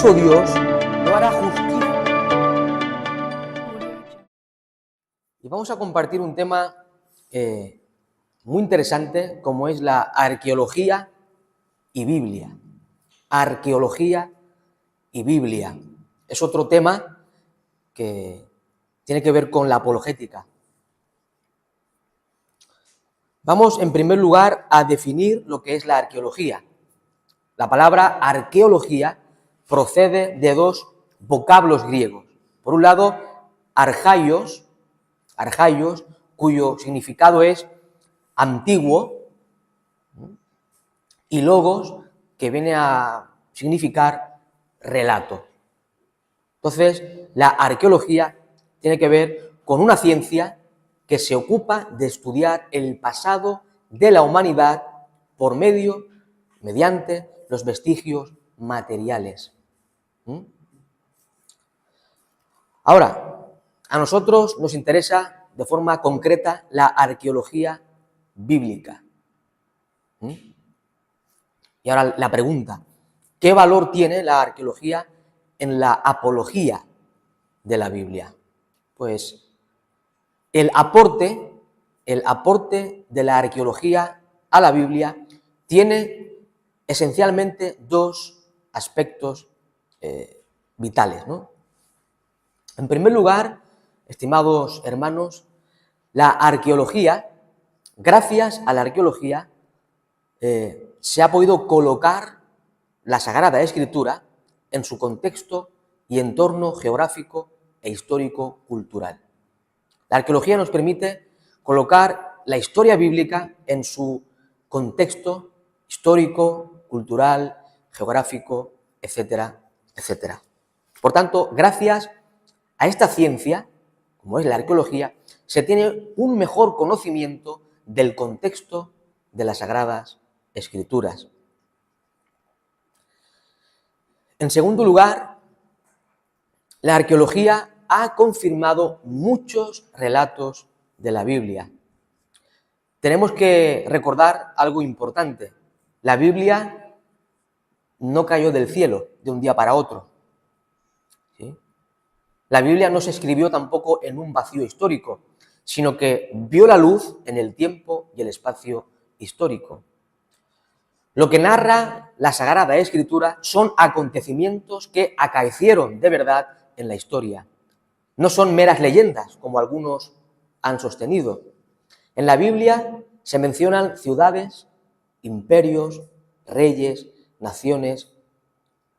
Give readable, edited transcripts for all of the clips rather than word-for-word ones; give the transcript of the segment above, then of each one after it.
¿acaso Dios no hará justicia? Y vamos a compartir un tema muy interesante, como es la arqueología y Biblia. Arqueología y Biblia. Es otro tema que tiene que ver con la apologética. Vamos, en primer lugar, a definir lo que es la arqueología. La palabra arqueología procede de dos vocablos griegos. Por un lado, arjaios, cuyo significado es antiguo, y logos, que viene a significar relato. Entonces, la arqueología tiene que ver con una ciencia que se ocupa de estudiar el pasado de la humanidad mediante los vestigios materiales. Ahora, a nosotros nos interesa de forma concreta la arqueología bíblica. Y ahora la pregunta, ¿qué valor tiene la arqueología en la apología de la Biblia? Pues el aporte de la arqueología a la Biblia tiene esencialmente dos aspectos vitales, ¿no? En primer lugar, estimados hermanos, la arqueología, gracias a la arqueología, se ha podido colocar la Sagrada Escritura en su contexto y entorno geográfico e histórico-cultural. La arqueología nos permite colocar la historia bíblica en su contexto histórico, cultural, geográfico, etcétera, etcétera. Por tanto, gracias a esta ciencia, como es la arqueología, se tiene un mejor conocimiento del contexto de las Sagradas Escrituras. En segundo lugar, la arqueología ha confirmado muchos relatos de la Biblia. Tenemos que recordar algo importante. La Biblia no cayó del cielo de un día para otro. ¿Sí? La Biblia no se escribió tampoco en un vacío histórico, sino que vio la luz en el tiempo y el espacio histórico. Lo que narra la Sagrada Escritura son acontecimientos que acaecieron de verdad en la historia. No son meras leyendas, como algunos han sostenido. En la Biblia se mencionan ciudades, imperios, reyes, naciones,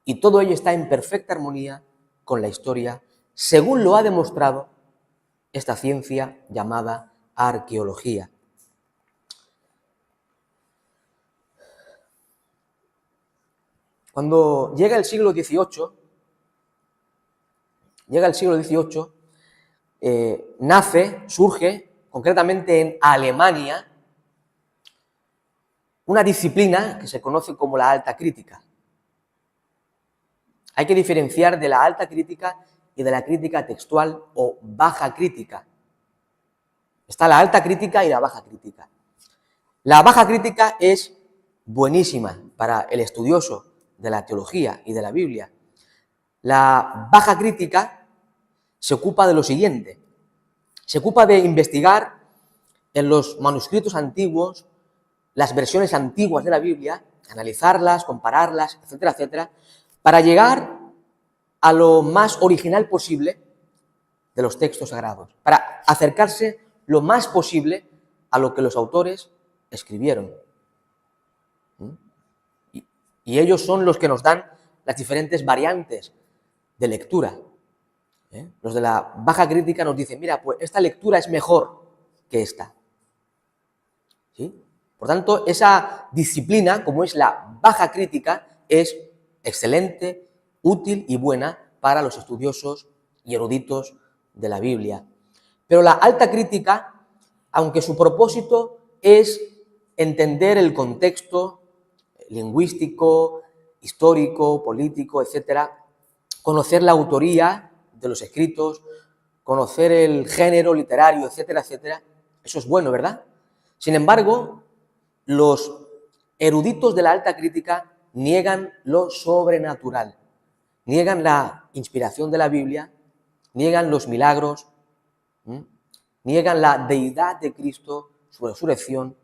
y todo ello está en perfecta armonía con la historia, según lo ha demostrado esta ciencia llamada arqueología. Cuando llega el siglo XVIII, surge concretamente en Alemania una disciplina que se conoce como la alta crítica. Hay que diferenciar de la alta crítica y de la crítica textual o baja crítica. Está la alta crítica y la baja crítica. La baja crítica es buenísima para el estudioso de la teología y de la Biblia. La baja crítica se ocupa de lo siguiente. Se ocupa de investigar en los manuscritos antiguos, las versiones antiguas de la Biblia, analizarlas, compararlas, etcétera, etcétera, para llegar a lo más original posible de los textos sagrados, para acercarse lo más posible a lo que los autores escribieron. Y ellos son los que nos dan las diferentes variantes de lectura. Los de la baja crítica nos dicen, mira, pues esta lectura es mejor que esta. ¿Sí? Por tanto, esa disciplina, como es la baja crítica, es excelente, útil y buena para los estudiosos y eruditos de la Biblia. Pero la alta crítica, aunque su propósito es entender el contexto lingüístico, histórico, político, etcétera, conocer la autoría de los escritos, conocer el género literario, etcétera, etcétera, eso es bueno, ¿verdad? Sin embargo, los eruditos de la alta crítica niegan lo sobrenatural, niegan la inspiración de la Biblia, niegan los milagros, niegan la deidad de Cristo, su resurrección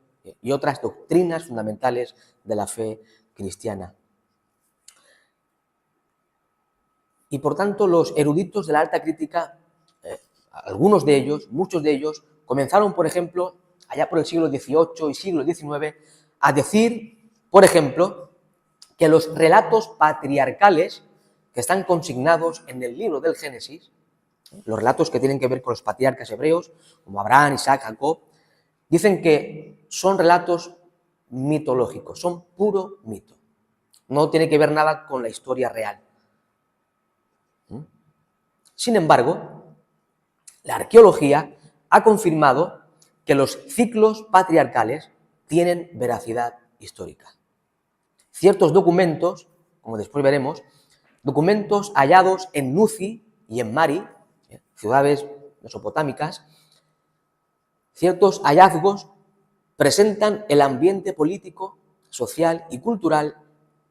y otras doctrinas fundamentales de la fe cristiana. Y por tanto los eruditos de la alta crítica, algunos de ellos, muchos de ellos, comenzaron, por ejemplo, allá por el siglo XVIII y siglo XIX, a decir, por ejemplo, que los relatos patriarcales que están consignados en el libro del Génesis, los relatos que tienen que ver con los patriarcas hebreos, como Abraham, Isaac, Jacob, dicen que son relatos mitológicos, son puro mito. No tiene que ver nada con la historia real. Sin embargo, la arqueología ha confirmado que los ciclos patriarcales tienen veracidad histórica. Ciertos documentos, como después veremos, documentos hallados en Nuzi y en Mari, ciudades mesopotámicas, ciertos hallazgos presentan el ambiente político, social y cultural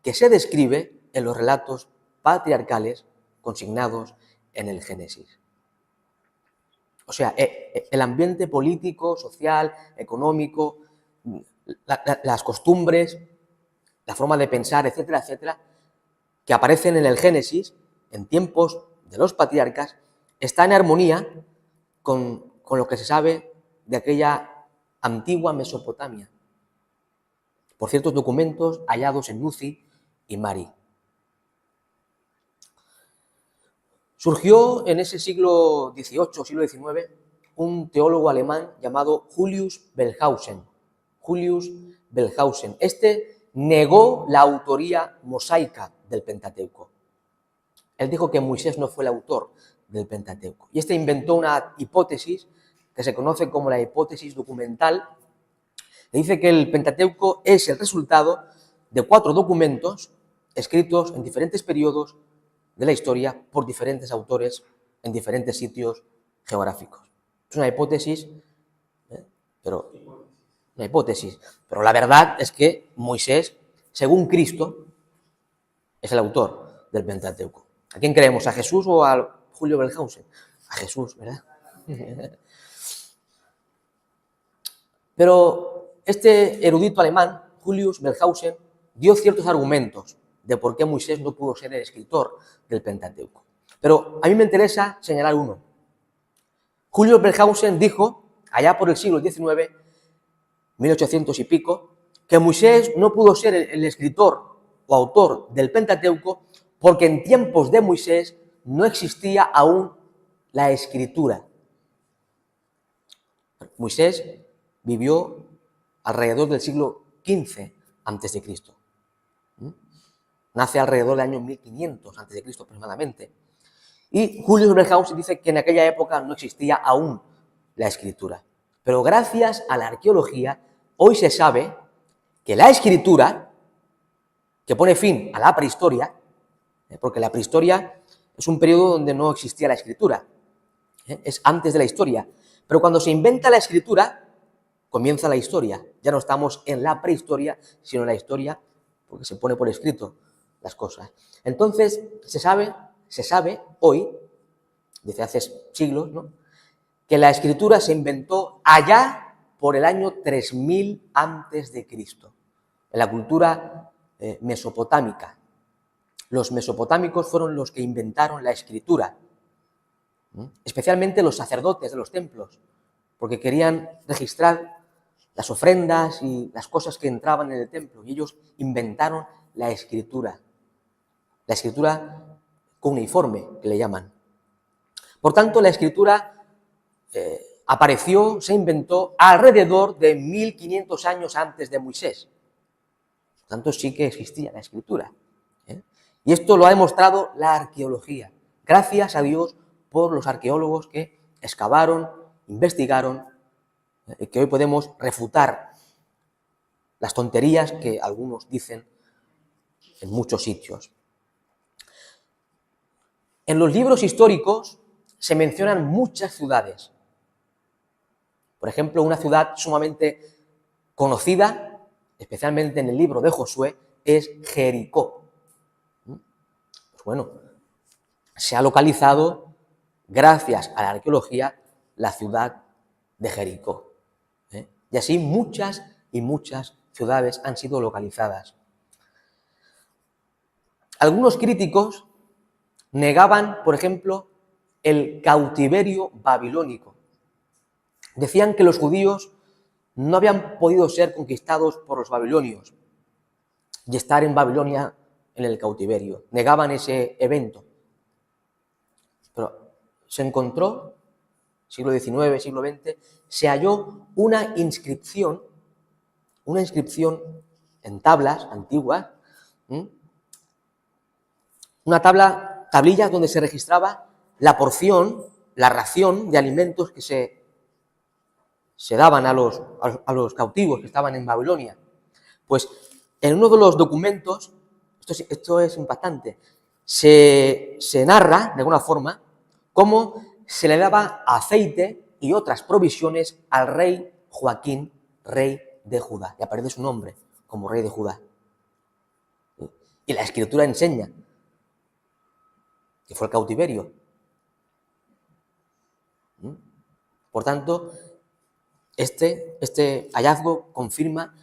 que se describe en los relatos patriarcales consignados en el Génesis. O sea, el ambiente político, social, económico, las costumbres, la forma de pensar, etcétera, etcétera, que aparecen en el Génesis, en tiempos de los patriarcas, está en armonía con lo que se sabe de aquella antigua Mesopotamia, por ciertos documentos hallados en Nuzi y Mari. Surgió en ese siglo XVIII, siglo XIX, un teólogo alemán llamado Julius Wellhausen. Julius Wellhausen. Este negó la autoría mosaica del Pentateuco. Él dijo que Moisés no fue el autor del Pentateuco. Y este inventó una hipótesis que se conoce como la hipótesis documental, que dice que el Pentateuco es el resultado de 4 documentos escritos en diferentes periodos de la historia por diferentes autores en diferentes sitios geográficos. Es una hipótesis, pero la verdad es que Moisés, según Cristo, es el autor del Pentateuco. ¿A quién creemos? ¿A Jesús o a Julio Wellhausen? A Jesús, ¿verdad? Pero este erudito alemán, Julius Wellhausen, dio ciertos argumentos de por qué Moisés no pudo ser el escritor del Pentateuco. Pero a mí me interesa señalar uno. Julius Wellhausen dijo, allá por el siglo XIX, 1800 y pico, que Moisés no pudo ser el escritor o autor del Pentateuco porque en tiempos de Moisés no existía aún la escritura. Moisés vivió alrededor del siglo XV a.C. Nace alrededor del año 1500 a.C. aproximadamente. Y Julius Wellhausen dice que en aquella época no existía aún la escritura. Pero gracias a la arqueología, hoy se sabe que la escritura, que pone fin a la prehistoria, porque la prehistoria es un periodo donde no existía la escritura, es antes de la historia. Pero cuando se inventa la escritura, comienza la historia. Ya no estamos en la prehistoria, sino en la historia, porque se pone por escrito las cosas. Entonces, se sabe hoy, desde hace siglos, ¿no?, que la escritura se inventó allá por el año 3000 a.C., en la cultura mesopotámica. Los mesopotámicos fueron los que inventaron la escritura, especialmente los sacerdotes de los templos, porque querían registrar las ofrendas y las cosas que entraban en el templo, y ellos inventaron la escritura cuneiforme, que le llaman. Por tanto, la escritura apareció, se inventó alrededor de 1500 años antes de Moisés. Por tanto, sí que existía la escritura. Y esto lo ha demostrado la arqueología. Gracias a Dios por los arqueólogos que excavaron, investigaron, y que hoy podemos refutar las tonterías que algunos dicen en muchos sitios. En los libros históricos se mencionan muchas ciudades. Por ejemplo, una ciudad sumamente conocida, especialmente en el libro de Josué, es Jericó. Pues bueno, se ha localizado, gracias a la arqueología, la ciudad de Jericó. Y así muchas y muchas ciudades han sido localizadas. Algunos críticos negaban, por ejemplo, el cautiverio babilónico. Decían que los judíos no habían podido ser conquistados por los babilonios y estar en Babilonia en el cautiverio. Negaban ese evento. Pero se encontró, siglo XIX, siglo XX, se halló una inscripción en tablas antiguas, tablillas donde se registraba la porción, la ración de alimentos que se daban a los cautivos que estaban en Babilonia. Pues en uno de los documentos, esto es impactante, se narra de alguna forma cómo se le daba aceite y otras provisiones al rey Joaquín, rey de Judá. Y aparece su nombre como rey de Judá. Y la escritura enseña que fue el cautiverio. Por tanto, este hallazgo confirma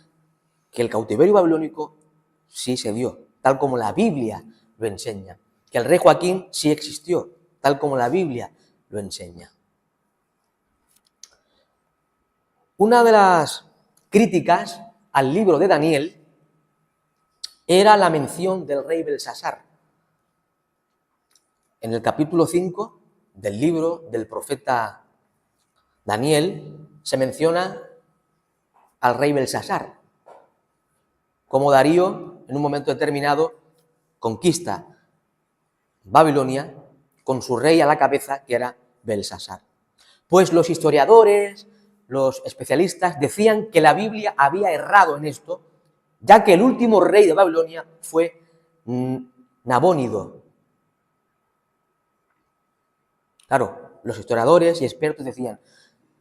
que el cautiverio babilónico sí se dio, tal como la Biblia lo enseña. Que el rey Joaquín sí existió, tal como la Biblia lo enseña. Una de las críticas al libro de Daniel era la mención del rey Belsasar. En el capítulo 5 del libro del profeta Daniel se menciona al rey Belsasar, como Darío, en un momento determinado, conquista Babilonia con su rey a la cabeza, que era Belsasar. Pues los historiadores, los especialistas, decían que la Biblia había errado en esto, ya que el último rey de Babilonia fue Nabónido. Claro, los historiadores y expertos decían,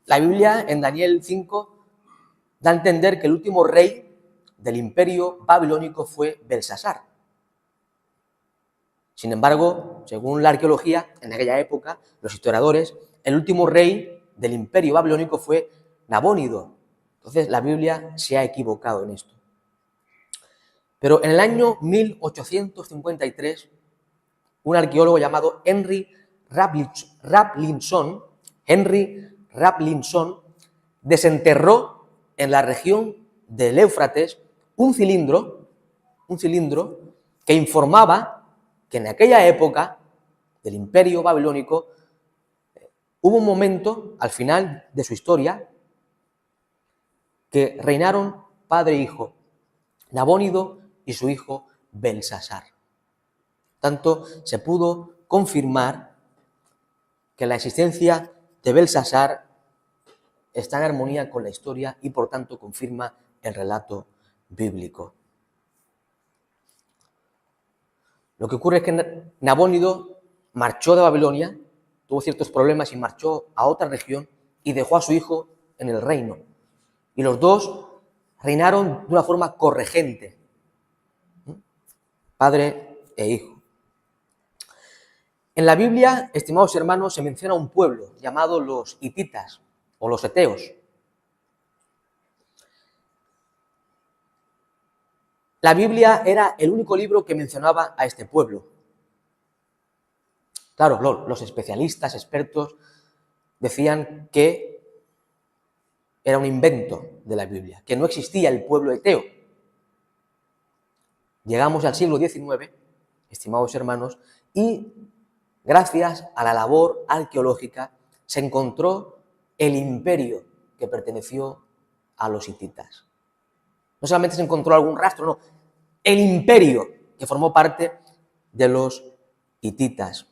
la Biblia en Daniel 5 da a entender que el último rey del imperio babilónico fue Belsasar. Sin embargo, según la arqueología, en aquella época, los historiadores, el último rey del imperio babilónico fue Nabónido. Entonces, la Biblia se ha equivocado en esto. Pero en el año 1853, un arqueólogo llamado Henry Rawlinson desenterró en la región del Éufrates un cilindro que informaba que en aquella época del imperio babilónico hubo un momento, al final de su historia, que reinaron padre e hijo, Nabónido y su hijo Belsasar. Tanto se pudo confirmar que la existencia de Belsasar está en armonía con la historia y por tanto confirma el relato bíblico. Lo que ocurre es que Nabónido marchó de Babilonia, tuvo ciertos problemas y marchó a otra región y dejó a su hijo en el reino. Y los dos reinaron de una forma corregente, padre e hijo. En la Biblia, estimados hermanos, se menciona un pueblo llamado los hititas o los eteos. La Biblia era el único libro que mencionaba a este pueblo. Claro, los especialistas, expertos, decían que era un invento de la Biblia, que no existía el pueblo eteo. Llegamos al siglo XIX, estimados hermanos, y gracias a la labor arqueológica se encontró el imperio que perteneció a los hititas. No solamente se encontró algún rastro, no, el imperio que formó parte de los hititas.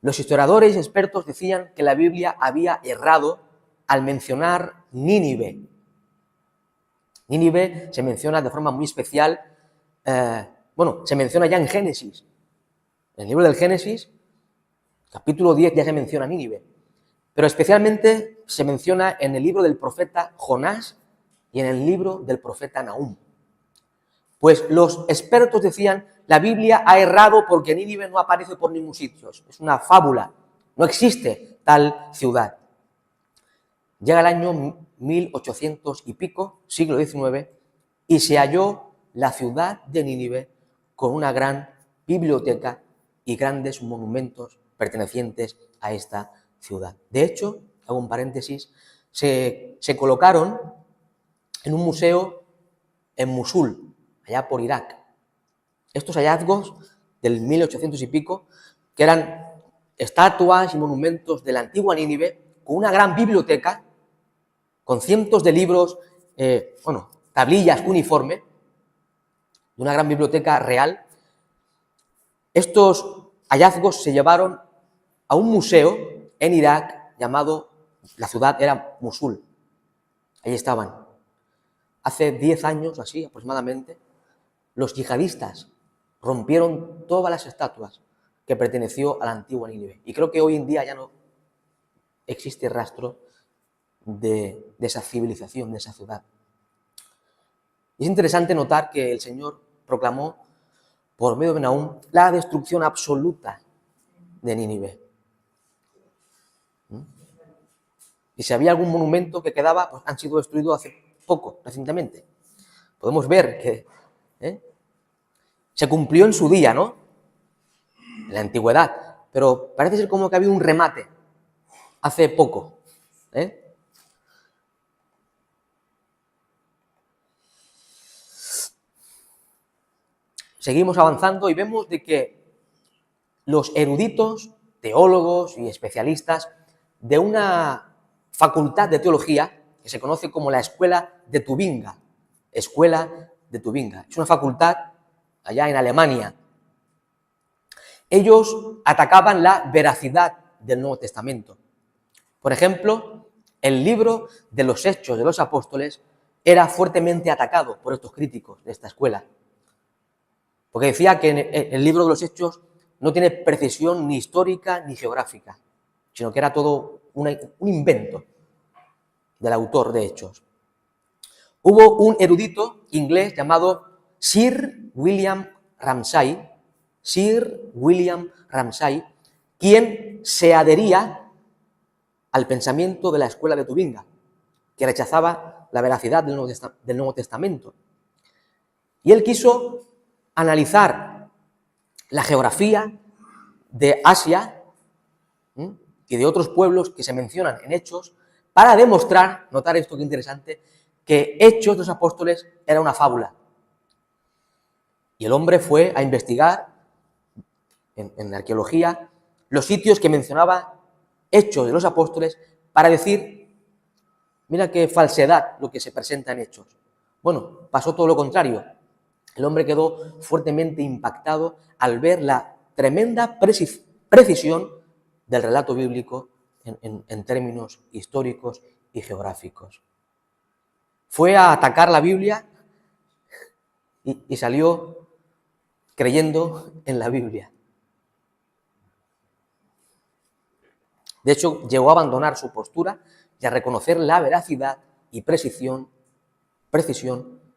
Los historiadores y expertos decían que la Biblia había errado al mencionar Nínive. Nínive se menciona de forma muy especial, se menciona ya en Génesis. En el libro del Génesis, capítulo 10, ya se menciona Nínive. Pero especialmente se menciona en el libro del profeta Jonás y en el libro del profeta Nahum. Pues los expertos decían, la Biblia ha errado porque Nínive no aparece por ningún sitio. Es una fábula. No existe tal ciudad. Llega el año 1800 y pico, siglo XIX, y se halló la ciudad de Nínive con una gran biblioteca y grandes monumentos pertenecientes a esta ciudad. De hecho, hago un paréntesis, se colocaron en un museo en Mosul, allá por Irak. Estos hallazgos del 1800 y pico, que eran estatuas y monumentos de la antigua Nínive, con una gran biblioteca, con cientos de libros, tablillas cuneiforme, de una gran biblioteca real. Estos hallazgos se llevaron a un museo en Irak llamado, la ciudad era Mosul. Allí estaban. Hace 10 años, así aproximadamente, los yihadistas rompieron todas las estatuas que perteneció a la antigua Nínive. Y creo que hoy en día ya no existe rastro de esa civilización, de esa ciudad. Y es interesante notar que el Señor proclamó por medio de Nahum la destrucción absoluta de Nínive. Y si había algún monumento que quedaba, pues han sido destruidos hace poco, recientemente. Podemos ver que se cumplió en su día, ¿no? En la antigüedad. Pero parece ser como que había un remate hace poco. Seguimos avanzando y vemos de que los eruditos, teólogos y especialistas de una facultad de teología que se conoce como la Escuela de Tubinga. Escuela de Tubinga. Es una facultad allá en Alemania. Ellos atacaban la veracidad del Nuevo Testamento. Por ejemplo, el libro de los Hechos de los Apóstoles era fuertemente atacado por estos críticos de esta escuela. Porque decía que el libro de los Hechos no tiene precisión ni histórica ni geográfica, sino que era todo un invento del autor de Hechos. Hubo un erudito inglés llamado Sir William Ramsay, quien se adhería al pensamiento de la Escuela de Tubinga, que rechazaba la veracidad del Nuevo Testamento. Y él quiso analizar la geografía de Asia y de otros pueblos que se mencionan en Hechos para demostrar, notar esto que interesante, que Hechos de los Apóstoles era una fábula. Y el hombre fue a investigar en la arqueología los sitios que mencionaba Hechos de los Apóstoles para decir, mira qué falsedad lo que se presenta en Hechos. Bueno, pasó todo lo contrario. El hombre quedó fuertemente impactado al ver la tremenda precisión del relato bíblico en términos históricos y geográficos. Fue a atacar la Biblia y salió creyendo en la Biblia. De hecho, llegó a abandonar su postura y a reconocer la veracidad y precisión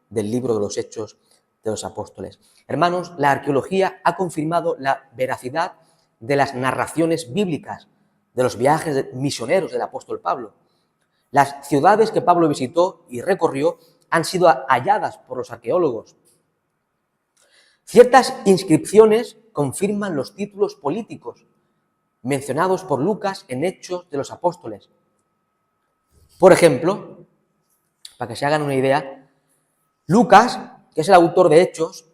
del libro de los Hechos de los Apóstoles. Hermanos, la arqueología ha confirmado la veracidad de las narraciones bíblicas, de los viajes misioneros del apóstol Pablo. Las ciudades que Pablo visitó y recorrió han sido halladas por los arqueólogos. Ciertas inscripciones confirman los títulos políticos mencionados por Lucas en Hechos de los Apóstoles. Por ejemplo, para que se hagan una idea, Lucas, que es el autor de Hechos,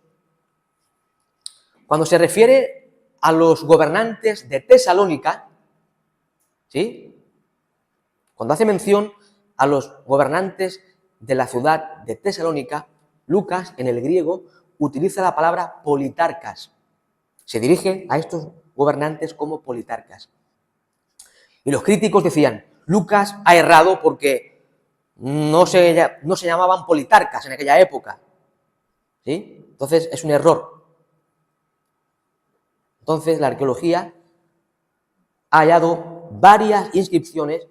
cuando se refiere a los gobernantes de Tesalónica, ¿sí? Cuando hace mención a los gobernantes de la ciudad de Tesalónica, Lucas, en el griego, utiliza la palabra politarcas. Se dirige a estos gobernantes como politarcas. Y los críticos decían, Lucas ha errado porque no se llamaban politarcas en aquella época. ¿Sí? Entonces es un error. Entonces la arqueología ha hallado varias inscripciones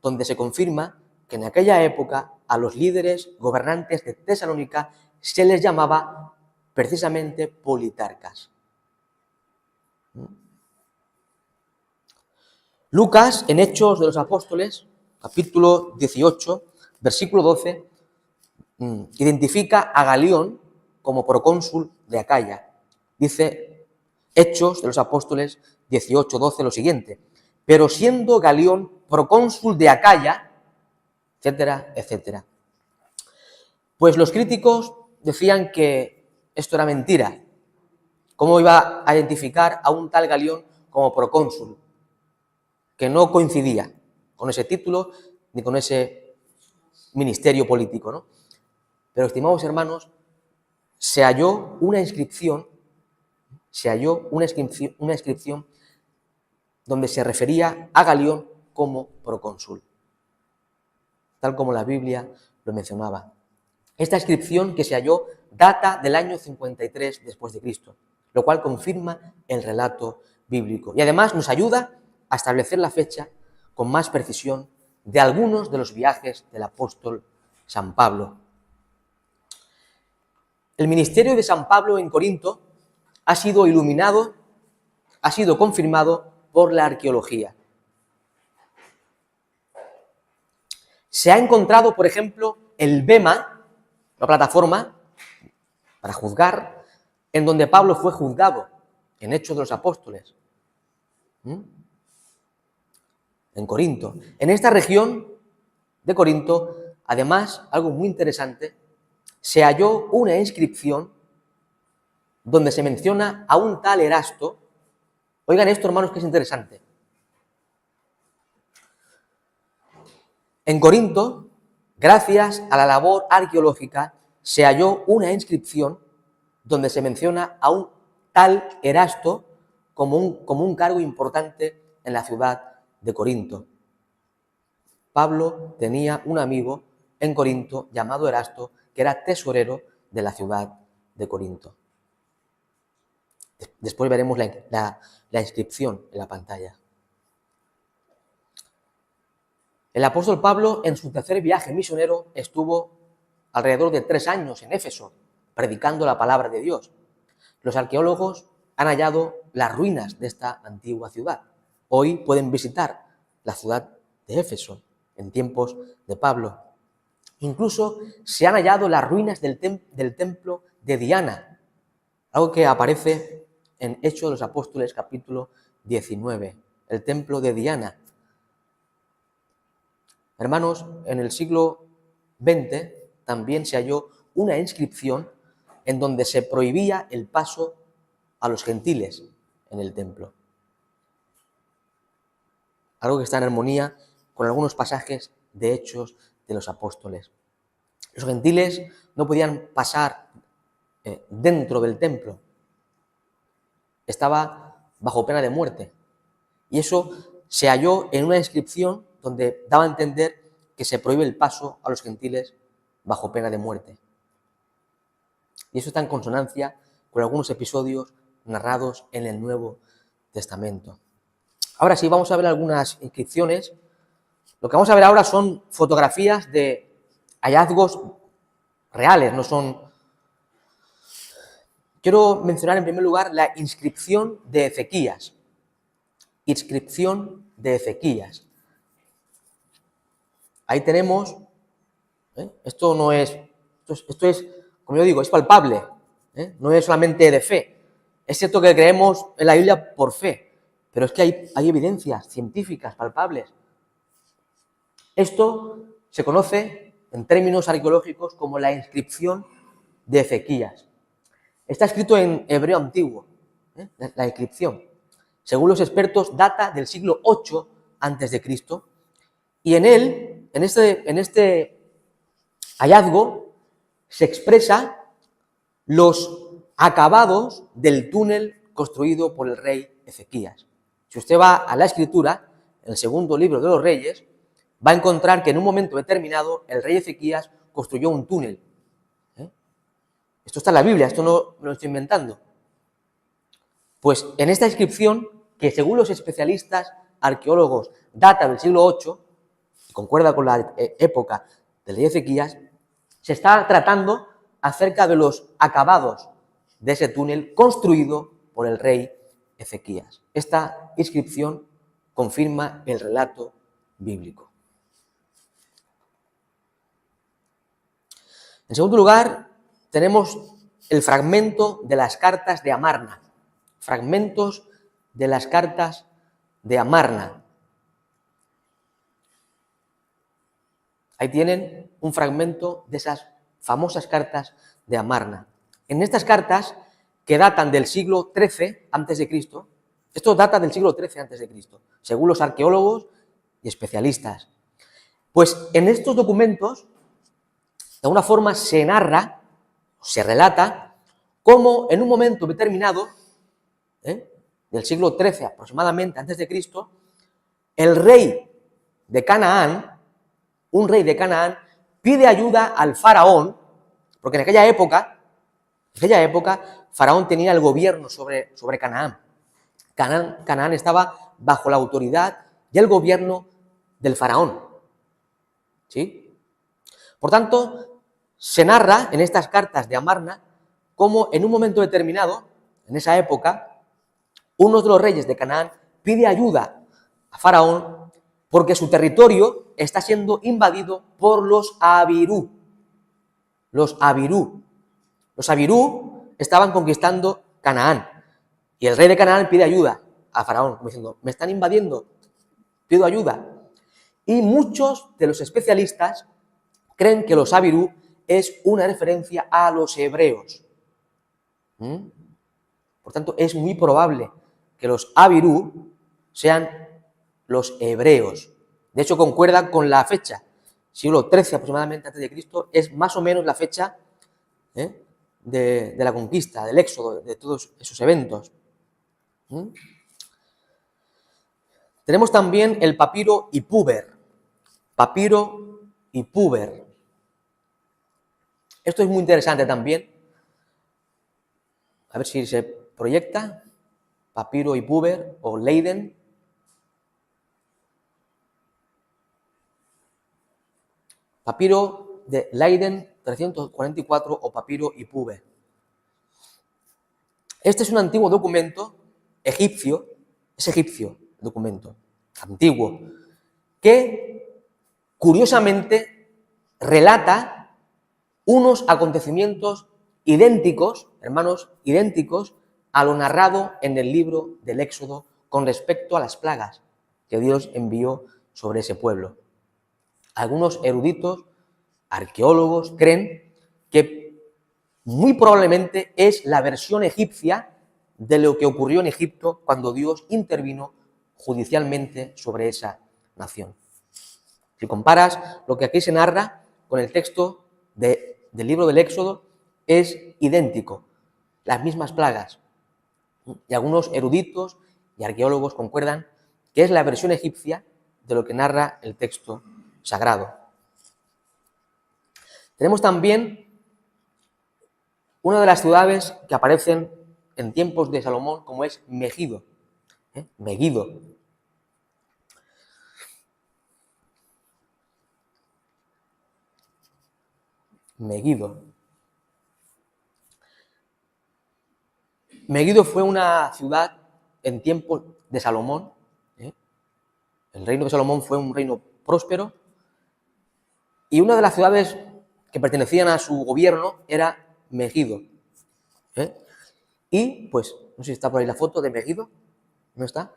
donde se confirma que en aquella época a los líderes gobernantes de Tesalónica se les llamaba precisamente politarcas. Lucas, en Hechos de los Apóstoles, capítulo 18, versículo 12, identifica a Galión como procónsul de Acaya. Dice Hechos de los Apóstoles 18, 12 lo siguiente: pero siendo Galión procónsul de Acaya, etcétera, etcétera. Pues los críticos decían que esto era mentira. ¿Cómo iba a identificar a un tal Galión como procónsul? Que no coincidía con ese título ni con ese ministerio político, ¿no? Pero, estimados hermanos, se halló una inscripción donde se refería a Galión como procónsul, tal como la Biblia lo mencionaba. Esta inscripción que se halló data del año 53 después de Cristo, lo cual confirma el relato bíblico y además nos ayuda a establecer la fecha con más precisión de algunos de los viajes del apóstol San Pablo. El ministerio de San Pablo en Corinto ha sido iluminado, ha sido confirmado por la arqueología. Se ha encontrado, por ejemplo, el Bema, una plataforma para juzgar, en donde Pablo fue juzgado, en Hechos de los Apóstoles, en Corinto. En esta región de Corinto, además, algo muy interesante, se halló una inscripción donde se menciona a un tal Erasto. Oigan esto, hermanos, que es interesante. En Corinto, gracias a la labor arqueológica, se halló una inscripción donde se menciona a un tal Erasto como un cargo importante en la ciudad de Corinto. Pablo tenía un amigo en Corinto llamado Erasto, que era tesorero de la ciudad de Corinto. Después veremos la inscripción en la pantalla. El apóstol Pablo, en su tercer viaje misionero, estuvo alrededor de 3 años en Éfeso, predicando la palabra de Dios. Los arqueólogos han hallado las ruinas de esta antigua ciudad. Hoy pueden visitar la ciudad de Éfeso en tiempos de Pablo. Incluso se han hallado las ruinas del templo de Diana, algo que aparece en Hechos de los Apóstoles, capítulo 19, el templo de Diana. Hermanos, en el siglo XX también se halló una inscripción en donde se prohibía el paso a los gentiles en el templo. Algo que está en armonía con algunos pasajes de Hechos de los Apóstoles. Los gentiles no podían pasar dentro del templo. Estaba bajo pena de muerte. Y eso se halló en una inscripción donde daba a entender que se prohíbe el paso a los gentiles bajo pena de muerte. Y eso está en consonancia con algunos episodios narrados en el Nuevo Testamento. Ahora sí, vamos a ver algunas inscripciones. Lo que vamos a ver ahora son fotografías de hallazgos reales, no son... Quiero mencionar en primer lugar la inscripción de Ezequías. Inscripción de Ezequías. Ahí tenemos, esto es, como yo digo, es palpable, no es solamente de fe. Es cierto que creemos en la Biblia por fe, pero es que hay evidencias científicas palpables. Esto se conoce en términos arqueológicos como la inscripción de Ezequías. Está escrito en hebreo antiguo, la inscripción. Según los expertos, data del siglo VIII a.C. y en él, en este hallazgo, se expresa los acabados del túnel construido por el rey Ezequías. Si usted va a la Escritura, en el segundo libro de los Reyes, va a encontrar que en un momento determinado el rey Ezequías construyó un túnel. Esto está en la Biblia, esto no me lo estoy inventando. Pues en esta inscripción, que según los especialistas arqueólogos data del siglo VIII, y concuerda con la época del rey Ezequías, se está tratando acerca de los acabados de ese túnel construido por el rey Ezequías. Esta inscripción confirma el relato bíblico. En segundo lugar, tenemos el fragmento de las cartas de Amarna. Fragmentos de las cartas de Amarna. Ahí tienen un fragmento de esas famosas cartas de Amarna. En estas cartas, que datan del siglo XIII a.C., esto data del siglo XIII a.C., según los arqueólogos y especialistas. Pues en estos documentos, de alguna forma se narra, se relata, cómo en un momento determinado, del siglo XIII aproximadamente antes de Cristo, el rey de Canaán, un rey de Canaán, pide ayuda al faraón, porque en aquella época, Faraón tenía el gobierno sobre Canaán. Canaán estaba bajo la autoridad y el gobierno del faraón. ¿Sí? Por tanto, se narra en estas cartas de Amarna cómo en un momento determinado, en esa época, uno de los reyes de Canaán pide ayuda a Faraón porque su territorio está siendo invadido por los abirú. Los abirú. Los abirú estaban conquistando Canaán y el rey de Canaán pide ayuda a Faraón, como diciendo, me están invadiendo, pido ayuda. Y muchos de los especialistas creen que los abirú es una referencia a los hebreos. Por tanto, es muy probable que los abirú sean los hebreos. De hecho, concuerdan con la fecha. Siglo XIII aproximadamente antes de Cristo es más o menos la fecha de la conquista, del éxodo, de todos esos eventos. Tenemos también el papiro Ipúber. Papiro Ipúber. Esto es muy interesante también. A ver si se proyecta. Papiro Ipúber o Leiden. Papiro de Leiden 344 o papiro Ipúber. Este es un antiguo documento egipcio, es egipcio el documento, antiguo, que curiosamente relata unos acontecimientos idénticos, hermanos, idénticos a lo narrado en el libro del Éxodo con respecto a las plagas que Dios envió sobre ese pueblo. Algunos eruditos, arqueólogos, creen que muy probablemente es la versión egipcia de lo que ocurrió en Egipto cuando Dios intervino judicialmente sobre esa nación. Si comparas lo que aquí se narra con el texto del libro del Éxodo, es idéntico, las mismas plagas. Y algunos eruditos y arqueólogos concuerdan que es la versión egipcia de lo que narra el texto sagrado. Tenemos también una de las ciudades que aparecen en tiempos de Salomón, como es Megido. Megido. Megido. Megido fue una ciudad en tiempos de Salomón. El reino de Salomón fue un reino próspero y una de las ciudades que pertenecían a su gobierno era Megido. Y, pues, no sé si está por ahí la foto de Megido. ¿No está?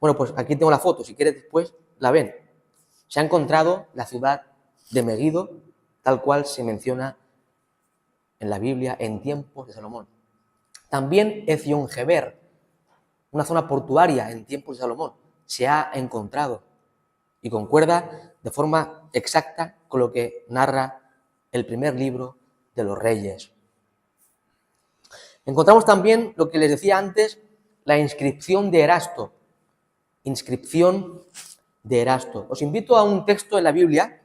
Bueno, pues aquí tengo la foto. Si quieres después la ven. Se ha encontrado la ciudad de Megido tal cual se menciona en la Biblia en tiempos de Salomón. También Ezion-Geber, una zona portuaria en tiempos de Salomón, se ha encontrado y concuerda de forma exacta con lo que narra el primer libro de los Reyes. Encontramos también lo que les decía antes, la inscripción de Erasto. Inscripción de Erasto. Os invito a un texto en la Biblia,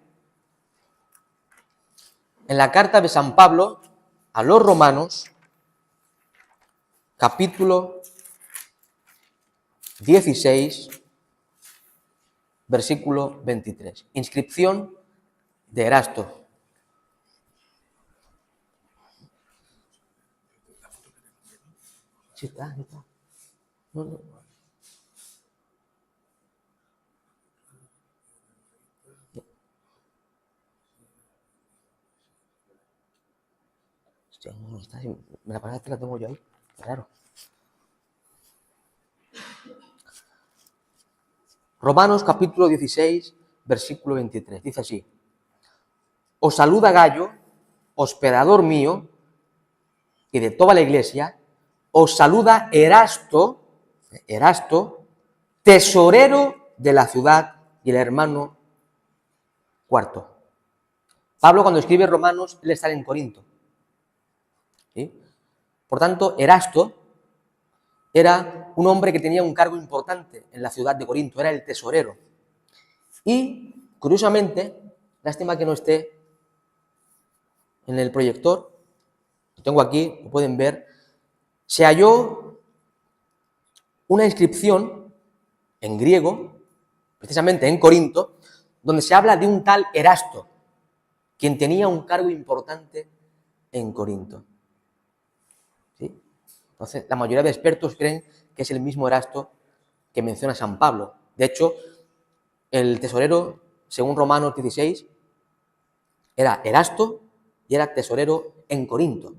en la carta de San Pablo a los Romanos, capítulo 16, versículo 23. Inscripción de Erasto. Sí está, sí está. No, no. Hostia, no está. Me la parece que la tengo yo ahí. Claro. Romanos capítulo 16, versículo 23. Dice así. Os saluda Gallo, hospedador mío, y de toda la iglesia. Os saluda Erasto, tesorero de la ciudad, y el hermano Cuarto. Pablo, cuando escribe Romanos, él está en Corinto. ¿Sí? Por tanto, Erasto era un hombre que tenía un cargo importante en la ciudad de Corinto, era el tesorero. Y, curiosamente, lástima que no esté en el proyector, lo tengo aquí, lo pueden ver, se halló una inscripción en griego, precisamente en Corinto, donde se habla de un tal Erasto, quien tenía un cargo importante en Corinto. ¿Sí? Entonces, la mayoría de expertos creen que es el mismo Erasto que menciona San Pablo. De hecho, el tesorero, según Romanos 16, era Erasto y era tesorero en Corinto.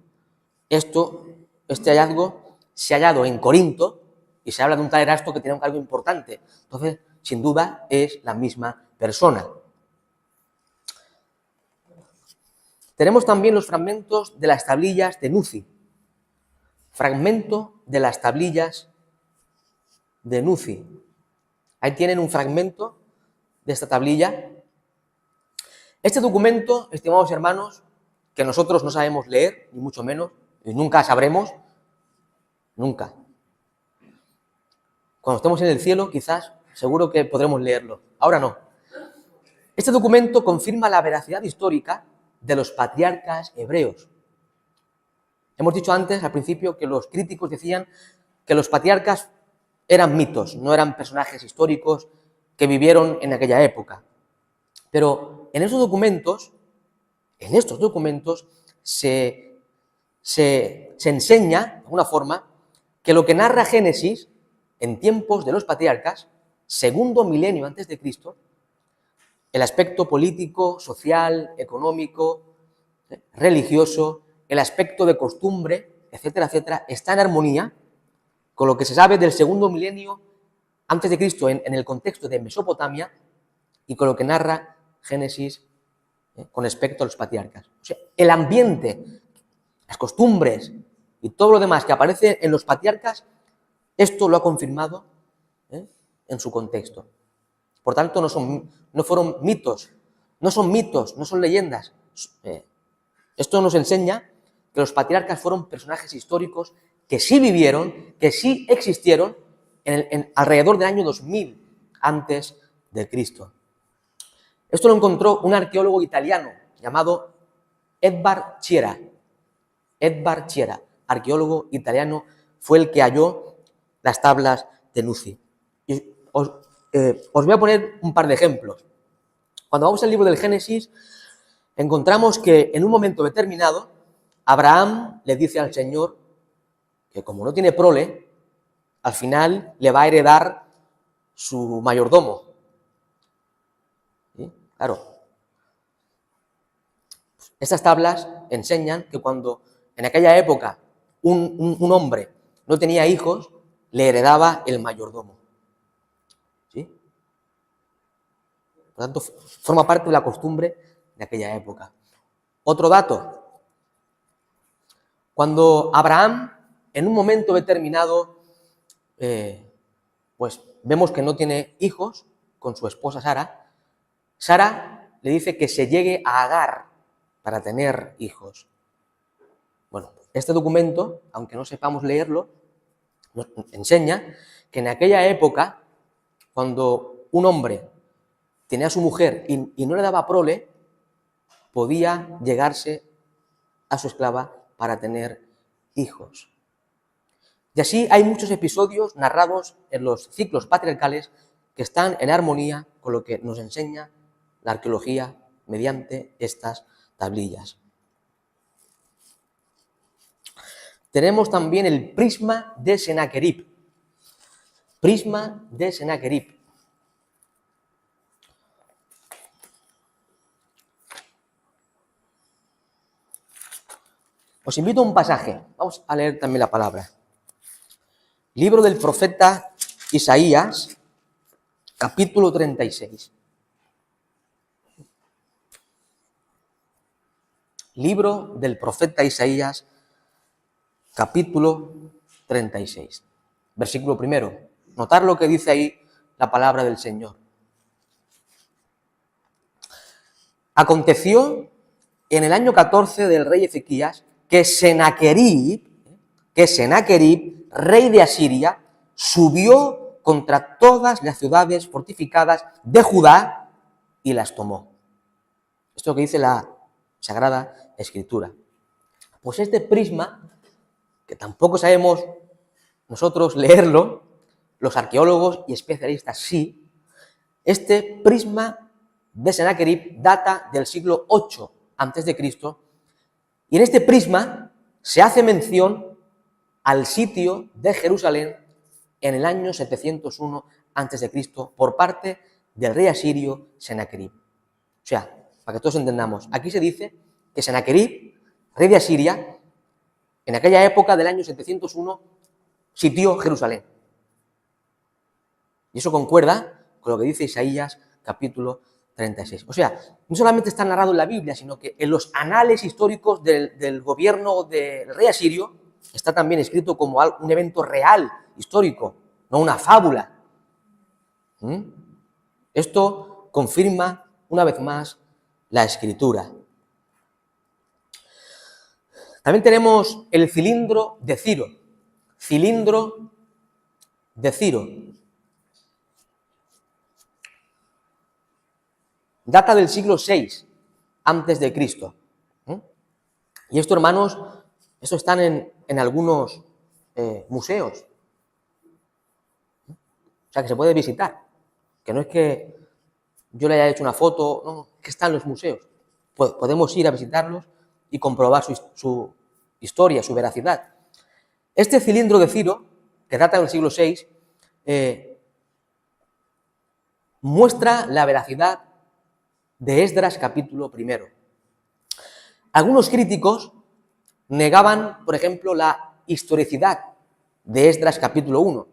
Este hallazgo se ha hallado en Corinto y se habla de un tal Erasto que tenía un cargo importante. Entonces, sin duda, es la misma persona. Tenemos también los fragmentos de las tablillas de Nuzi. Fragmento de las tablillas de Nuzi. Ahí tienen un fragmento de esta tablilla. Este documento, estimados hermanos, que nosotros no sabemos leer, ni mucho menos, y nunca sabremos, nunca. Cuando estemos en el cielo, quizás, seguro que podremos leerlo. Ahora no. Este documento confirma la veracidad histórica de los patriarcas hebreos. Hemos dicho antes, al principio, que los críticos decían que los patriarcas eran mitos, no eran personajes históricos que vivieron en aquella época. Pero en estos documentos se enseña, de alguna forma, que lo que narra Génesis en tiempos de los patriarcas, segundo milenio antes de Cristo, el aspecto político, social, económico, religioso, el aspecto de costumbre, etcétera, etcétera, está en armonía con lo que se sabe del segundo milenio antes de Cristo en el contexto de Mesopotamia y con lo que narra Génesis con respecto a los patriarcas. O sea, el ambiente, las costumbres y todo lo demás que aparece en los patriarcas, esto lo ha confirmado en su contexto. Por tanto, no fueron mitos, no son leyendas. Esto nos enseña que los patriarcas fueron personajes históricos que sí vivieron, que sí existieron alrededor del año 2000 antes de Cristo. Esto lo encontró un arqueólogo italiano llamado Edvard Chiera. Edvard Chiera, arqueólogo italiano, fue el que halló las tablas de Nuzi. Y os voy a poner un par de ejemplos. Cuando vamos al libro del Génesis, encontramos que en un momento determinado, Abraham le dice al Señor que como no tiene prole, al final le va a heredar su mayordomo. ¿Sí? Claro. Estas tablas enseñan que cuando en aquella época un hombre no tenía hijos, le heredaba el mayordomo. ¿Sí? Por tanto, forma parte de la costumbre de aquella época. Otro dato. Cuando Abraham, en un momento determinado, pues vemos que no tiene hijos con su esposa Sara, Sara le dice que se llegue a Agar para tener hijos. Bueno, este documento, aunque no sepamos leerlo, nos enseña que en aquella época, cuando un hombre tenía a su mujer y no le daba prole, podía llegarse a su esclava para tener hijos. Y así hay muchos episodios narrados en los ciclos patriarcales que están en armonía con lo que nos enseña la arqueología mediante estas tablillas. tenemos también el prisma de Sennacherib. Prisma de Sennacherib. Os invito a un pasaje. Vamos a leer también la palabra. Libro del profeta Isaías, capítulo 36. Libro del profeta Isaías, capítulo 36. Versículo primero. Notar lo que dice ahí la palabra del Señor. Aconteció en el año 14 del rey Ezequías que Sennacherib, rey de Asiria, subió contra todas las ciudades fortificadas de Judá y las tomó. Esto es lo que dice la Sagrada Escritura. Pues este prisma, que tampoco sabemos nosotros leerlo, los arqueólogos y especialistas sí, este prisma de Sennacherib data del siglo VIII a.C., y en este prisma se hace mención al sitio de Jerusalén en el año 701 a.C. por parte del rey asirio Sennacherib. O sea, para que todos entendamos, aquí se dice que Sennacherib, rey de Asiria, en aquella época del año 701, sitió Jerusalén. Y eso concuerda con lo que dice Isaías, capítulo 36. O sea, no solamente está narrado en la Biblia, sino que en los anales históricos del gobierno del rey asirio está también escrito como un evento real, histórico, no una fábula. Esto confirma una vez más la Escritura. También tenemos el cilindro de Ciro. Cilindro de Ciro. Data del siglo VI antes de Cristo. Y esto, hermanos, eso están en algunos museos. O sea, que se puede visitar. Que no es que yo le haya hecho una foto, no, que está en los museos. Podemos ir a visitarlos y comprobar su historia, su veracidad. Este cilindro de Ciro, que data del siglo VI, muestra la veracidad de Esdras capítulo 1. Algunos críticos negaban, por ejemplo, la historicidad de Esdras capítulo 1.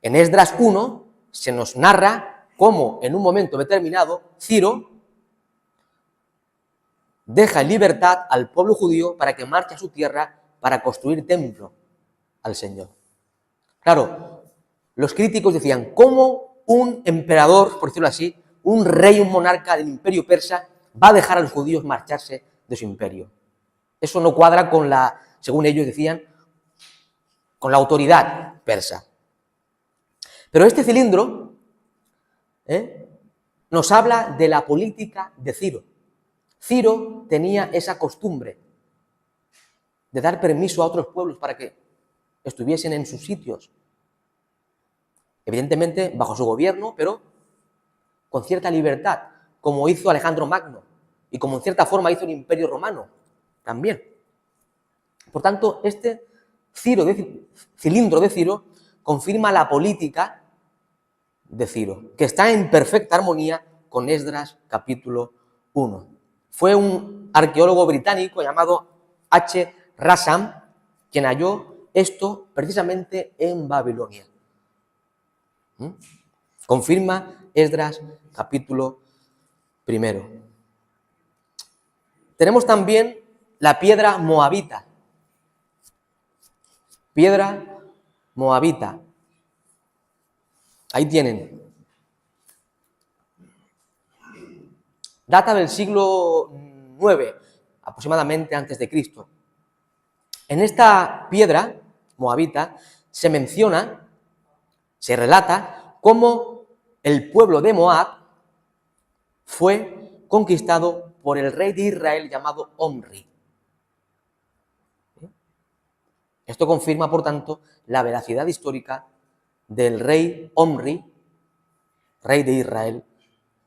En Esdras 1 se nos narra cómo en un momento determinado Ciro deja en libertad al pueblo judío para que marche a su tierra para construir templo al Señor. Claro, los críticos decían, ¿cómo un emperador, por decirlo así, un rey, un monarca del imperio persa va a dejar a los judíos marcharse de su imperio? Eso no cuadra con la, según ellos decían, con la autoridad persa. Pero este cilindro nos habla de la política de Ciro. Ciro tenía esa costumbre de dar permiso a otros pueblos para que estuviesen en sus sitios. Evidentemente, bajo su gobierno, pero con cierta libertad, como hizo Alejandro Magno y como en cierta forma hizo el Imperio Romano también. Por tanto, este cilindro de Ciro confirma la política de Ciro, que está en perfecta armonía con Esdras capítulo 1. Fue un arqueólogo británico llamado H. Rassam quien halló esto precisamente en Babilonia. Confirma Esdras capítulo 1. Tenemos también la piedra moabita. Piedra moabita. Ahí tienen. Data del siglo IX, aproximadamente antes de Cristo. En esta piedra moabita se menciona, se relata cómo el pueblo de Moab fue conquistado por el rey de Israel llamado Omri. Esto confirma, por tanto, la veracidad histórica del rey Omri, rey de Israel,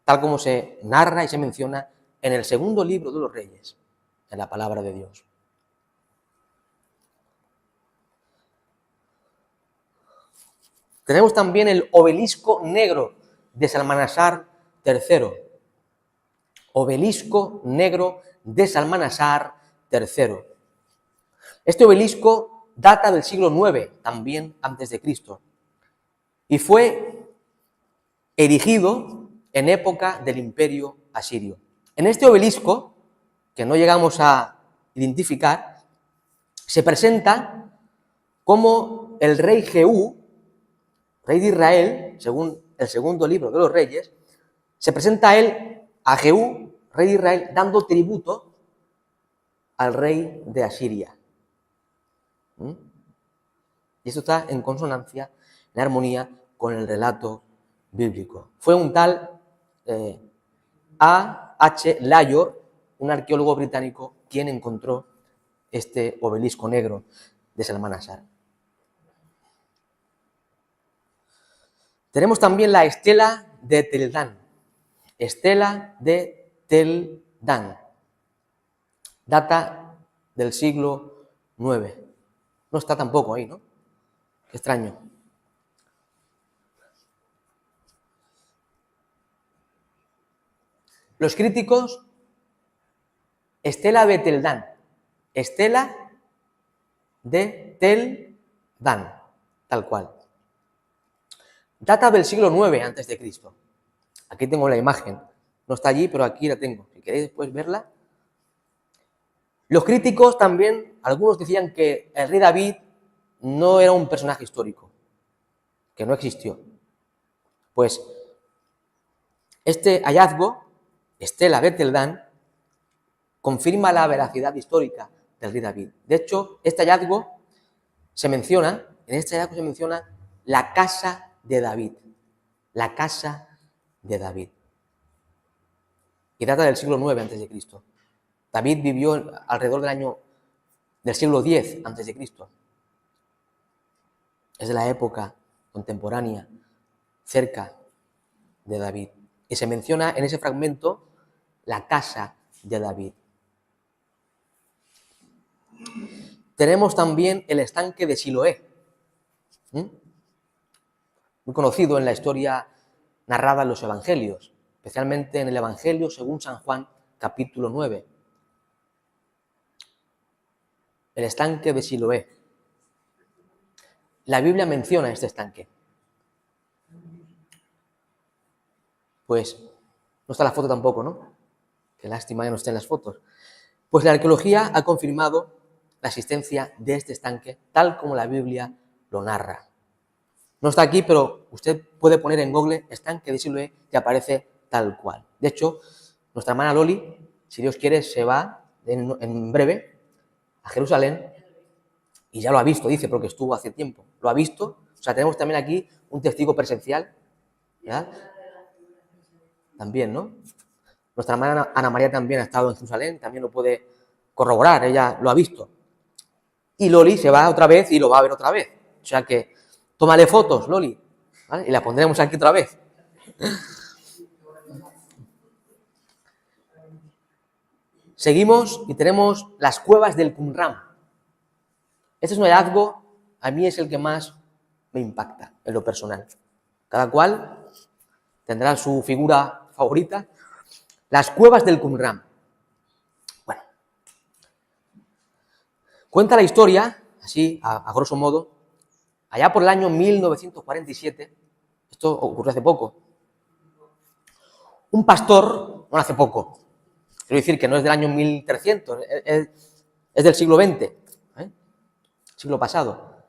tal como se narra y se menciona en el segundo libro de los Reyes, en la palabra de Dios. Tenemos también el obelisco negro de Salmanasar III. Obelisco negro de Salmanasar III. Este obelisco data del siglo IX, también antes de Cristo, y fue erigido en época del Imperio Asirio. En este obelisco, que no llegamos a identificar, se presenta como el rey Jehú, rey de Israel, según el segundo libro de los Reyes, se presenta a Jehú, rey de Israel, dando tributo al rey de Asiria. Y esto está en consonancia, en armonía con el relato bíblico. Fue un tal A. H. Layor, un arqueólogo británico, quien encontró este obelisco negro de Salmanasar. Tenemos también la estela de Tel Dan. Estela de Tel Dan. Data del siglo IX. No está tampoco ahí, ¿no? Qué extraño. Los críticos, estela de Tel Dan. Estela de Tel Dan, tal cual. Data del siglo IX antes de Cristo. Aquí tengo la imagen. No está allí, pero aquí la tengo. Si queréis después verla. Los críticos también, algunos decían que el rey David no era un personaje histórico, que no existió. Pues este hallazgo, estela de Tel Dan, confirma la veracidad histórica del rey David. De hecho, en este hallazgo se menciona la casa de David. La casa de David. Y data del siglo IX antes de Cristo. David vivió alrededor del siglo X antes de Cristo. Es de la época contemporánea, cerca de David. Y se menciona en ese fragmento la casa de David. Tenemos también el estanque de Siloé, muy conocido en la historia narrada en los evangelios, especialmente en el Evangelio según San Juan, capítulo 9. El estanque de Siloé. La Biblia menciona este estanque. Pues no está la foto tampoco, ¿no? Qué lástima que no estén las fotos. Pues la arqueología ha confirmado la existencia de este estanque tal como la Biblia lo narra. No está aquí, pero usted puede poner en Google estanque de Siloé y aparece tal cual. De hecho, nuestra hermana Loli, si Dios quiere, se va en breve a Jerusalén y ya lo ha visto, dice, porque estuvo hace tiempo. Lo ha visto. O sea, tenemos también aquí un testigo presencial. ¿Ya? También, ¿no? Nuestra hermana Ana María también ha estado en Jerusalén, también lo puede corroborar, ella lo ha visto. Y Loli se va otra vez y lo va a ver otra vez. O sea que, tómale fotos, Loli, ¿vale? Y la pondremos aquí otra vez. Seguimos y tenemos las cuevas del Qumran. Este es un hallazgo, a mí es el que más me impacta en lo personal. Cada cual tendrá su figura favorita. Las cuevas del Qumran. Bueno, cuenta la historia, así, a grosso modo, allá por el año 1947, esto ocurrió hace poco, un pastor, bueno, hace poco, quiero decir que no es del año 1300, es del siglo XX, siglo pasado.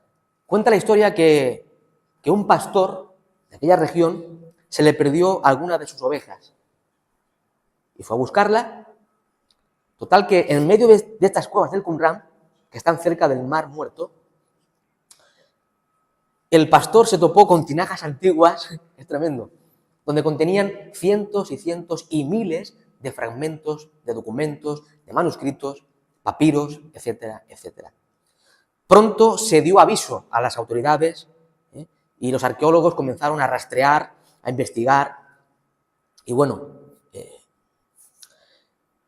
Cuenta la historia que un pastor de aquella región se le perdió alguna de sus ovejas y fue a buscarla. Total que en medio de estas cuevas del Qumran, que están cerca del Mar Muerto, el pastor se topó con tinajas antiguas, es tremendo, donde contenían cientos y cientos y miles de fragmentos de documentos, de manuscritos, papiros, etcétera, etcétera. Pronto se dio aviso a las autoridades y los arqueólogos comenzaron a rastrear, a investigar y bueno,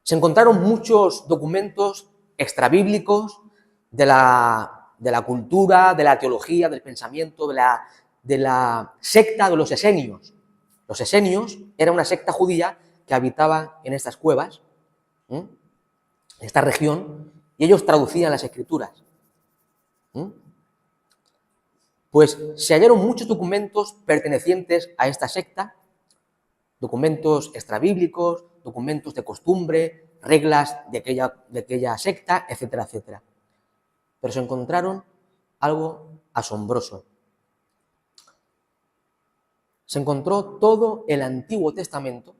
se encontraron muchos documentos extrabíblicos de la cultura, de la teología, del pensamiento, de la de la secta de los esenios. Los esenios era una secta judía que habitaba en estas cuevas, en esta región, y ellos traducían las escrituras. Pues se hallaron muchos documentos pertenecientes a esta secta, documentos extrabíblicos, documentos de costumbre, reglas de aquella secta, etcétera, etcétera. Pero se encontraron algo asombroso. Se encontró todo el Antiguo Testamento,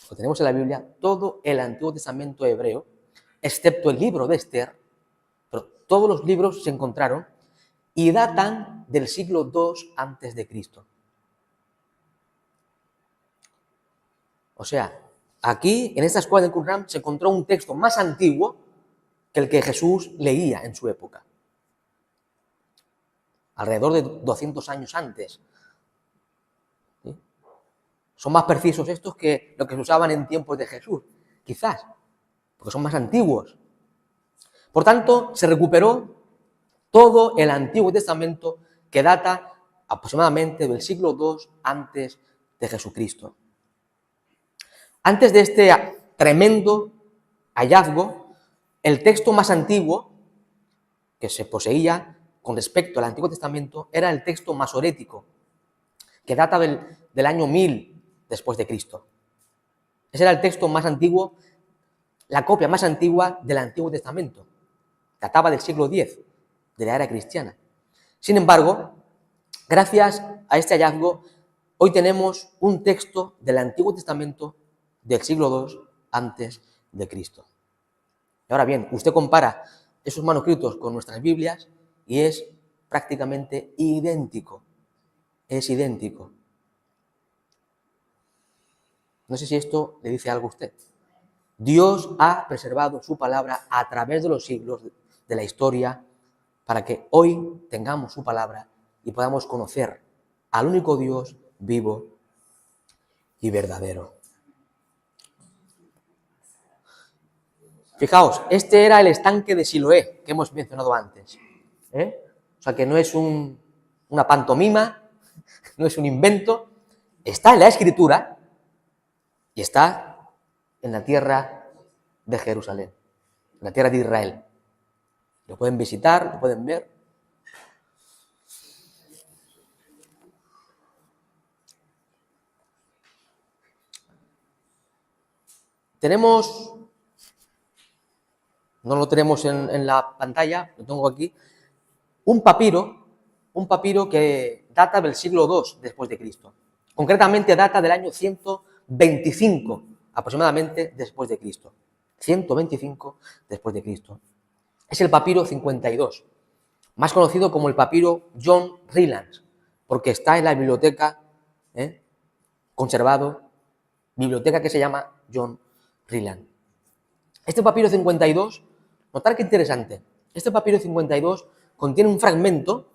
lo tenemos en la Biblia, todo el Antiguo Testamento hebreo, excepto el libro de Esther, pero todos los libros se encontraron y datan del siglo II antes de Cristo. O sea, aquí, en esta escuela de Qumran, se encontró un texto más antiguo que el que Jesús leía en su época. Alrededor de 200 años antes. ¿Sí? Son más precisos estos que lo que se usaban en tiempos de Jesús, quizás, porque son más antiguos. Por tanto, se recuperó todo el Antiguo Testamento que data aproximadamente del siglo II antes de Jesucristo. Antes de este tremendo hallazgo, el texto más antiguo que se poseía con respecto al Antiguo Testamento era el texto masorético, que data del año 1000 después de Cristo. Ese era el texto más antiguo, la copia más antigua del Antiguo Testamento. Databa del siglo X, de la era cristiana. Sin embargo, gracias a este hallazgo, hoy tenemos un texto del Antiguo Testamento del siglo II antes de Cristo. Y ahora bien, usted compara esos manuscritos con nuestras Biblias y es prácticamente idéntico. Es idéntico. No sé si esto le dice algo a usted. Dios ha preservado su palabra a través de los siglos de la historia para que hoy tengamos su palabra y podamos conocer al único Dios vivo y verdadero. Fijaos, este era el estanque de Siloé que hemos mencionado antes. O sea que no es una pantomima, no es un invento, está en la Escritura y está en la tierra de Jerusalén, en la tierra de Israel. Lo pueden visitar, lo pueden ver. Tenemos, no lo tenemos en la pantalla, lo tengo aquí, un papiro que data del siglo II después de Cristo. Concretamente data del año 125 aproximadamente después de Cristo. 125 después de Cristo. Es el papiro 52, más conocido como el papiro John Rylands, porque está en la biblioteca, conservado, biblioteca que se llama John Rylands. Este papiro 52, notar qué interesante, este papiro 52 contiene un fragmento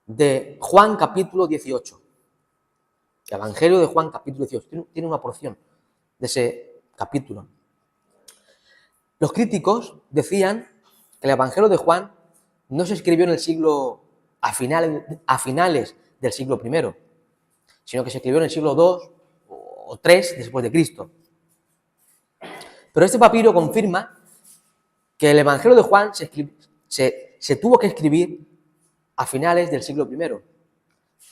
de Juan capítulo 18. El Evangelio de Juan capítulo 18 tiene una porción de ese capítulo. Los críticos decían que el Evangelio de Juan no se escribió en el siglo a finales del siglo I, sino que se escribió en el siglo II o III después de Cristo. Pero este papiro confirma que el Evangelio de Juan se tuvo que escribir a finales del siglo I.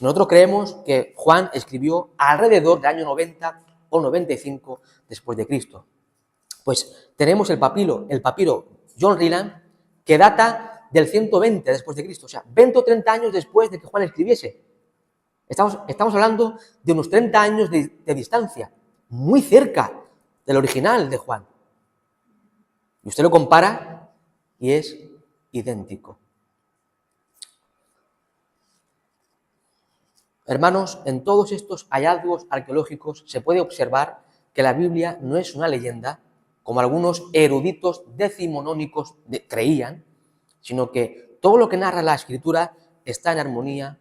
Nosotros creemos que Juan escribió alrededor del año 90 o 95 después de Cristo. Pues tenemos el papiro John Rylands, que data del 120 después de Cristo, o sea, 20 o 30 años después de que Juan escribiese. Estamos hablando de unos 30 años de distancia, muy cerca del original de Juan. Y usted lo compara y es idéntico. Hermanos, en todos estos hallazgos arqueológicos se puede observar que la Biblia no es una leyenda, como algunos eruditos decimonónicos creían, sino que todo lo que narra la Escritura está en armonía,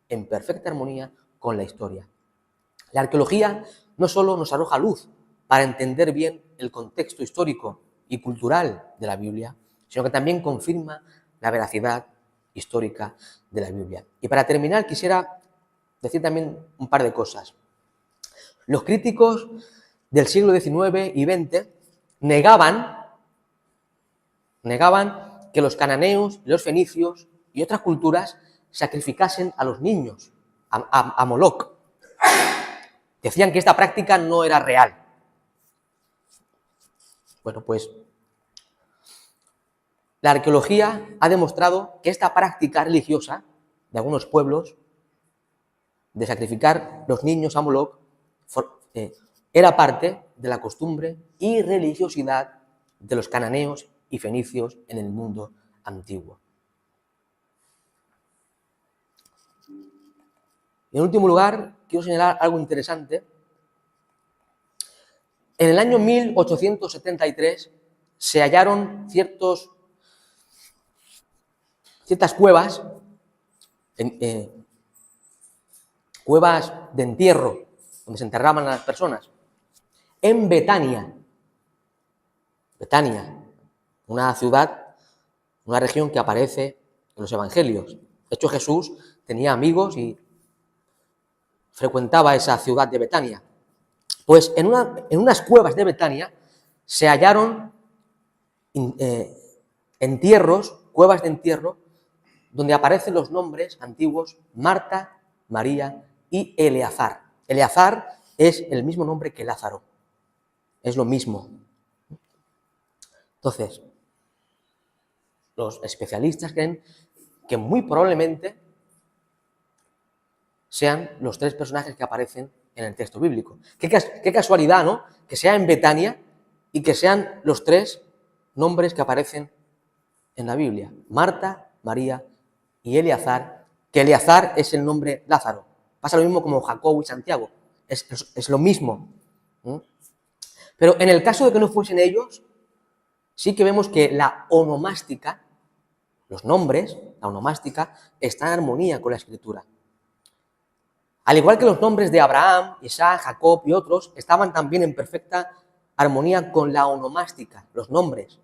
en perfecta armonía con la historia. La arqueología no solo nos arroja luz para entender bien el contexto histórico y cultural de la Biblia, sino que también confirma la veracidad histórica de la Biblia. Y para terminar quisiera decir también un par de cosas. Los críticos del siglo XIX y XX negaban que los cananeos, los fenicios y otras culturas sacrificasen a los niños, a Moloch. Decían que esta práctica no era real. Bueno, pues la arqueología ha demostrado que esta práctica religiosa de algunos pueblos de sacrificar los niños a Moloch era parte de la costumbre y religiosidad de los cananeos y fenicios en el mundo antiguo. Y en último lugar, quiero señalar algo interesante. En el año 1873 se hallaron ciertas cuevas, cuevas de entierro, donde se enterraban a las personas, en Betania. Betania, una ciudad, una región que aparece en los evangelios. De hecho, Jesús tenía amigos y frecuentaba esa ciudad de Betania. Pues en unas cuevas de Betania se hallaron entierros, cuevas de entierro, donde aparecen los nombres antiguos Marta, María y Eleazar. Eleazar es el mismo nombre que Lázaro, es lo mismo. Entonces, los especialistas creen que muy probablemente sean los tres personajes que aparecen en el texto bíblico. Qué casualidad, ¿no? Que sea en Betania y que sean los tres nombres que aparecen en la Biblia. Marta, María y Eleazar, que Eleazar es el nombre Lázaro. Pasa lo mismo como Jacobo y Santiago. Es lo mismo. Pero en el caso de que no fuesen ellos, sí que vemos que la onomástica, los nombres, la onomástica, está en armonía con la Escritura. Al igual que los nombres de Abraham, Isaac, Jacob y otros, estaban también en perfecta armonía con la onomástica. Los nombres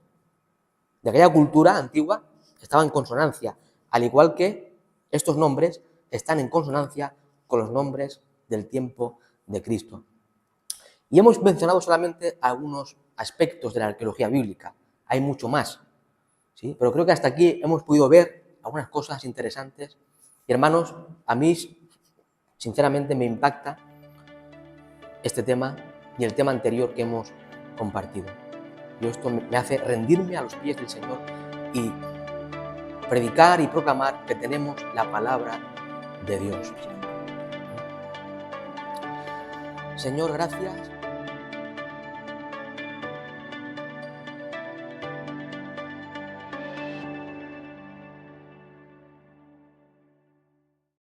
de aquella cultura antigua estaban en consonancia, al igual que estos nombres están en consonancia con los nombres del tiempo de Cristo. Y hemos mencionado solamente algunos aspectos de la arqueología bíblica. Hay mucho más, ¿sí? Pero creo que hasta aquí hemos podido ver algunas cosas interesantes. Y hermanos, a mí sinceramente me impacta este tema y el tema anterior que hemos compartido. Y esto me hace rendirme a los pies del Señor y predicar y proclamar que tenemos la palabra de Dios. Señor, gracias